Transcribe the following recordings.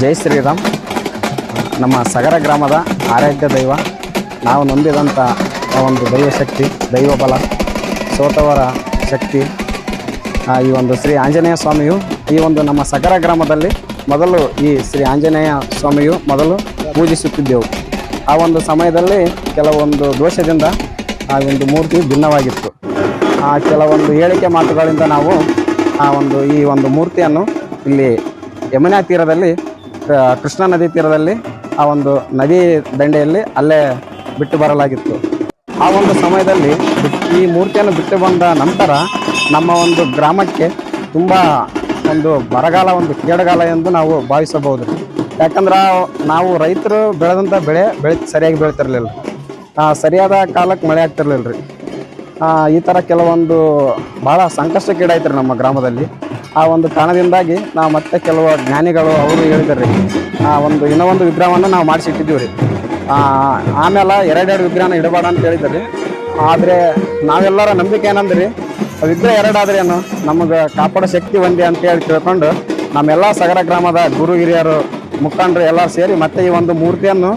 ಜೈ ಶ್ರೀರಾಮ್. ನಮ್ಮ ಸಗರ ಗ್ರಾಮದ ಆರಾಧ್ಯ ದೈವ, ನಾವು ನಂಬಿದಂಥ ಒಂದು ದೈವಶಕ್ತಿ, ದೈವ ಬಲ, ಸೋತವರ ಶಕ್ತಿ ಈ ಒಂದು ಶ್ರೀ ಆಂಜನೇಯ ಸ್ವಾಮಿಯು ಈ ಒಂದು ನಮ್ಮ ಸಗರ ಗ್ರಾಮದಲ್ಲಿ ಮೊದಲು ಈ ಶ್ರೀ ಆಂಜನೇಯ ಸ್ವಾಮಿಯು ಮೊದಲು ಪೂಜಿಸುತ್ತಿದ್ದೆವು. ಆ ಒಂದು ಸಮಯದಲ್ಲಿ ಕೆಲವೊಂದು ದೋಷದಿಂದ ಆ ಒಂದು ಮೂರ್ತಿ ಭಿನ್ನವಾಗಿತ್ತು. ಕೆಲವೊಂದು ಹೇಳಿಕೆ ಮಾತುಗಳಿಂದ ನಾವು ಈ ಒಂದು ಮೂರ್ತಿಯನ್ನು ಇಲ್ಲಿ ಯಮುನಾ ತೀರದಲ್ಲಿ, ಕೃಷ್ಣಾ ನದಿ ತೀರದಲ್ಲಿ ಆ ಒಂದು ನದಿ ದಂಡೆಯಲ್ಲಿ ಅಲ್ಲೇ ಬಿಟ್ಟು ಬರಲಾಗಿತ್ತು. ಆ ಒಂದು ಸಮಯದಲ್ಲಿ ಈ ಮೂರ್ತಿಯನ್ನು ಬಿಟ್ಟು ಬಂದ ನಂತರ ನಮ್ಮ ಒಂದು ಗ್ರಾಮಕ್ಕೆ ತುಂಬ ಒಂದು ಬರಗಾಲ, ಒಂದು ಕೇಡಗಾಲ ಎಂದು ನಾವು ಭಾವಿಸಬಹುದು. ಯಾಕಂದ್ರೆ ನಾವು ರೈತರು ಬೆಳೆದಂಥ ಬೆಳೆ ಸರಿಯಾಗಿ ಬೆಳೀತಿರ್ಲಿಲ್ಲ, ಸರಿಯಾದ ಕಾಲಕ್ಕೆ ಮಳೆ ಆಗ್ತಿರ್ಲಿಲ್ಲ ರೀ. ಈ ಥರ ಕೆಲವೊಂದು ಭಾಳ ಸಂಕಷ್ಟಕ್ಕೀಡಾಯ್ತು ರೀ ನಮ್ಮ ಗ್ರಾಮದಲ್ಲಿ. ಆ ಒಂದು ಕಾರಣದಿಂದಾಗಿ ನಾವು ಮತ್ತೆ ಕೆಲವು ಜ್ಞಾನಿಗಳು ಅವರು ಹೇಳಿದ್ದಾರೆ ರೀ, ಇನ್ನೂ ಒಂದು ವಿಗ್ರಹವನ್ನು ನಾವು ಮಾಡಿಸಿಟ್ಟಿದ್ದೀವಿ ರೀ. ಆಮೇಲೆ ಎರಡೆರಡು ವಿಗ್ರಹನ ಇಡಬೇಡ ಅಂತ ಹೇಳಿದ್ದಾರೆ. ಆದರೆ ನಾವೆಲ್ಲರ ನಂಬಿಕೆ ಏನಂದ್ರಿ, ವಿಗ್ರಹ ಎರಡಾದ್ರೆ ಏನು, ನಮಗೆ ಕಾಪಾಡೋ ಶಕ್ತಿ ಒಂದೇ ಅಂತೇಳಿ ತಿಳ್ಕೊಂಡು ನಮ್ಮೆಲ್ಲ ಸಗರ ಗ್ರಾಮದ ಗುರು ಹಿರಿಯರು, ಮುಖಂಡರು ಎಲ್ಲ ಸೇರಿ ಮತ್ತೆ ಈ ಒಂದು ಮೂರ್ತಿಯನ್ನು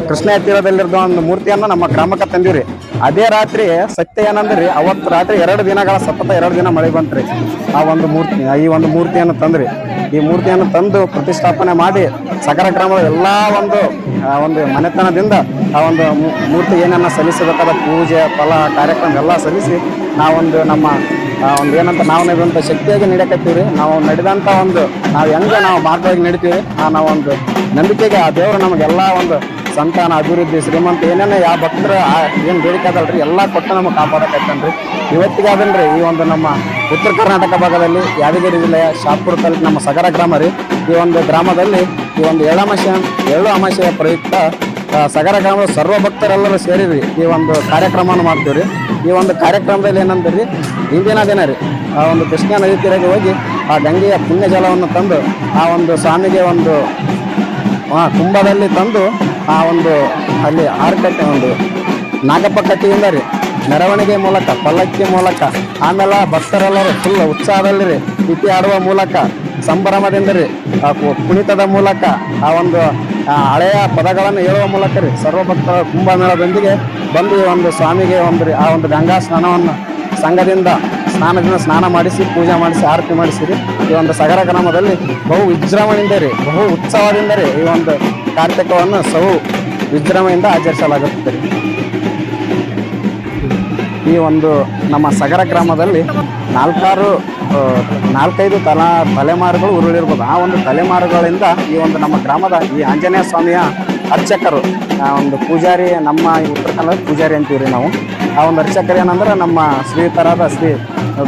ಕೃಷ್ಣ ತೀರದಲ್ಲಿರೋ ಒಂದು ಮೂರ್ತಿಯನ್ನು ನಮ್ಮ ಗ್ರಾಮಕ್ಕೆ ತಂದಿವ್ರಿ. ಅದೇ ರಾತ್ರಿ ಸತ್ಯ ಏನಂದ್ರಿ, ಅವತ್ತು ರಾತ್ರಿ 2 ದಿನಗಳ ಸತತ 2 ದಿನ ಮಳೆ ಬಂತ್ರಿ. ಈ ಒಂದು ಮೂರ್ತಿಯನ್ನು ತಂದ್ರಿ. ಈ ಮೂರ್ತಿಯನ್ನು ತಂದು ಪ್ರತಿಷ್ಠಾಪನೆ ಮಾಡಿ ಸಗರ ಗ್ರಾಮದ ಎಲ್ಲ ಒಂದು ಮನೆತನದಿಂದ ಆ ಒಂದು ಮೂರ್ತಿ ಏನನ್ನ ಸಲ್ಲಿಸಬೇಕಾದ ಪೂಜೆ, ಫಲ, ಕಾರ್ಯಕ್ರಮ ಎಲ್ಲ ಸಲ್ಲಿಸಿ ನಮ್ಮ ಏನಂತ ನಾವು ನಡೆದಂಥ ಶಕ್ತಿಯಾಗಿ ನಡಿಯಕತ್ತೀವಿ. ನಾವು ನಡೆದಂಥ ನಾವು ಹೆಂಗೆ ನಾವು ಮಾರ್ಗವಾಗಿ ನಡಿತೀವಿ, ನಾವು ಒಂದು ನಂಬಿಕೆಗೆ ಆ ದೇವರು ನಮಗೆಲ್ಲ ಒಂದು ಸಂತಾನ, ಅಭಿವೃದ್ಧಿ, ಶ್ರೀಮಂತ ಏನೇನು ಯಾವ ಭಕ್ತರು ಏನು ಬೇಡಿಕೆ ಅದಲ್ರಿ ಎಲ್ಲ ಕೊಟ್ಟು ನಮಗೆ ಕಾಪಾಡಕತ್ತನ್ರಿ. ಇವತ್ತಿಗೆ ಅದನ್ರಿ ಈ ಒಂದು ನಮ್ಮ ಉತ್ತರ ಕರ್ನಾಟಕ ಭಾಗದಲ್ಲಿ ಯಾದಗಿರಿ ಜಿಲ್ಲೆಯ ಶಾಪುರ ತಾಲೂಕು ನಮ್ಮ ಸಗರ ಗ್ರಾಮ ರೀ. ಈ ಒಂದು ಗ್ರಾಮದಲ್ಲಿ ಈ ಒಂದು ಎಳ್ಳು ಅಮಾವಾಸ್ಯೆಯ ಪ್ರಯುಕ್ತ ಸಗರ ಗ್ರಾಮದ ಸರ್ವ ಭಕ್ತರೆಲ್ಲರೂ ಸೇರಿರಿ ಈ ಒಂದು ಕಾರ್ಯಕ್ರಮವನ್ನು ಮಾಡ್ತೀವಿ ರೀ. ಈ ಒಂದು ಕಾರ್ಯಕ್ರಮದಲ್ಲಿ ಏನಂದ್ರಿ, ಹಿಂದಿನ ದಿನ ರೀ ಆ ಒಂದು ಕೃಷ್ಣಾ ನದಿ ತೀರಕ್ಕೆ ಹೋಗಿ ಆ ಗಂಗೆಯ ಪುಣ್ಯ ಜಲವನ್ನು ತಂದು ಆ ಒಂದು ಸ್ವಾಮಿಗೆ ಕುಂಭದಲ್ಲಿ ತಂದು ಅಲ್ಲಿ ಆರ್ಕಟ್ಟೆ ನಾಗಪ್ಪ ಕಟ್ಟಿಯಿಂದ ರೀ ಮೆರವಣಿಗೆ ಮೂಲಕ, ಪಲ್ಲಕ್ಕಿ ಮೂಲಕ, ಆಮೇಲೆ ಭಕ್ತರೆಲ್ಲರೂ ಫುಲ್ ಉತ್ಸಾಹದಲ್ಲಿ ರೀ ಇತಿ ಆಡುವ ಮೂಲಕ, ಸಂಭ್ರಮದಿಂದ ರೀ ಕುಣಿತದ ಮೂಲಕ, ಹಳೆಯ ಪದಗಳನ್ನು ಹೇಳುವ ಮೂಲಕ ರೀ ಸರ್ವಭಕ್ತರ ಕುಂಭಮೇಳದೊಂದಿಗೆ ಬಂದು ಈ ಒಂದು ಸ್ವಾಮಿಗೆ ಆ ಒಂದು ಗಂಗಾ ಸ್ನಾನವನ್ನು ಸಂಘದಿಂದ ಸ್ನಾನ ಮಾಡಿಸಿ, ಪೂಜೆ ಮಾಡಿಸಿ, ಆರತಿ ಮಾಡಿಸಿರಿ. ಈ ಒಂದು ಸಗರ ಗ್ರಾಮದಲ್ಲಿ ಬಹು ವಿಜೃಂಭಣೆಯಿಂದ ರೀ, ಬಹು ಉತ್ಸವದಿಂದ ರೀ ಈ ಒಂದು ಕಾರ್ತಿಕವನ್ನು ವಿಜೃಂಭಣೆಯಿಂದ ಆಚರಿಸಲಾಗುತ್ತದೆ ರೀ. ಈ ಒಂದು ನಮ್ಮ ಸಗರ ಗ್ರಾಮದಲ್ಲಿ 4-5 ತಲೆಮಾರುಗಳು ಉರುಳಿರ್ಬೋದು. ಆ ಒಂದು ತಲೆಮಾರುಗಳಿಂದ ಈ ಒಂದು ನಮ್ಮ ಗ್ರಾಮದ ಈ ಆಂಜನೇಯ ಸ್ವಾಮಿಯ ಅರ್ಚಕರು, ಒಂದು ಪೂಜಾರಿ, ನಮ್ಮ ಉತ್ತರ ಕನ್ನಡ ಪೂಜಾರಿ ಅಂತೀವಿ ನಾವು. ಆ ಒಂದು ಅರ್ಚಕರು ಏನಂದ್ರೆ ನಮ್ಮ ಶ್ರೀತರಾದ ಶ್ರೀ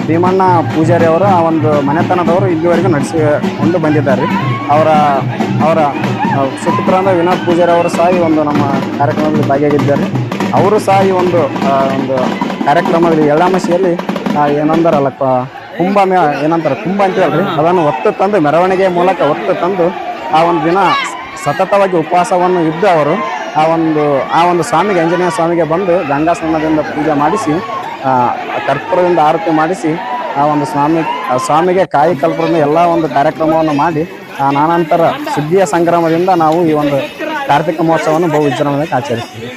ಭೀಮಣ್ಣ ಪೂಜಾರಿ ಅವರು ಆ ಒಂದು ಮನೆತನದವರು ಇಲ್ಲಿವರೆಗೂ ನಡೆಸಿಕೊಂಡು ಬಂದಿದ್ದಾರೆ. ಅವರ ಸುಪುತ್ರರಾದ ವಿನೋದ್ ಪೂಜಾರಿ ಅವರು ಸಹ ಈ ಒಂದು ನಮ್ಮ ಕಾರ್ಯಕ್ರಮದಲ್ಲಿ ಭಾಗಿಯಾಗಿದ್ದಾರೆ. ಅವರು ಸಹ ಈ ಒಂದು ಕಾರ್ಯಕ್ರಮದಲ್ಲಿ ಎಳ್ಳಾಮಶಿಯಲ್ಲಿ ಏನಂದಾರಲ್ಲ ಕುಂಭ ಅಂತೀವಲ್ರಿ, ಅದನ್ನು ಹೊತ್ತು ತಂದು ಮೆರವಣಿಗೆ ಮೂಲಕ ಹೊತ್ತು ತಂದು ಆ ಒಂದು ದಿನ ಸತತವಾಗಿ ಉಪವಾಸವನ್ನು ಇದ್ದು ಅವರು ಆ ಒಂದು ಸ್ವಾಮಿಗೆ, ಆಂಜನೇಯ ಸ್ವಾಮಿಗೆ ಬಂದು ಗಂಗಾ ಸ್ನಾನದಿಂದ ಪೂಜೆ ಮಾಡಿಸಿ, ಕರ್ಪೂರದಿಂದ ಆರತಿ ಮಾಡಿಸಿ ಆ ಒಂದು ಸ್ವಾಮಿಗೆ ಕಾಯಿ ಕಲ್ಪುರದಿಂದ ಎಲ್ಲ ಒಂದು ಕಾರ್ಯಕ್ರಮವನ್ನು ಮಾಡಿ ನಾನಂತರ ಸುಗ್ಗಿಯ ಸಂಗ್ರಾಮದಿಂದ ನಾವು ಈ ಒಂದು ಕಾರ್ತಿಕ ಮಹೋತ್ಸವವನ್ನು ಬಹು ವಿಜೃಂಭಣೆಯಿಂದ ಆಚರಿಸ್ತೀವಿ.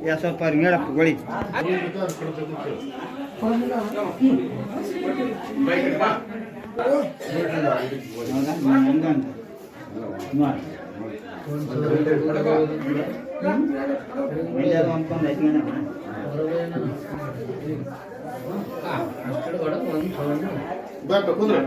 या ಸ್ವಲ್ಪ ಮೇಡಕ್ಕೆ ಗೋಳಿ ಕುಂದ್ರ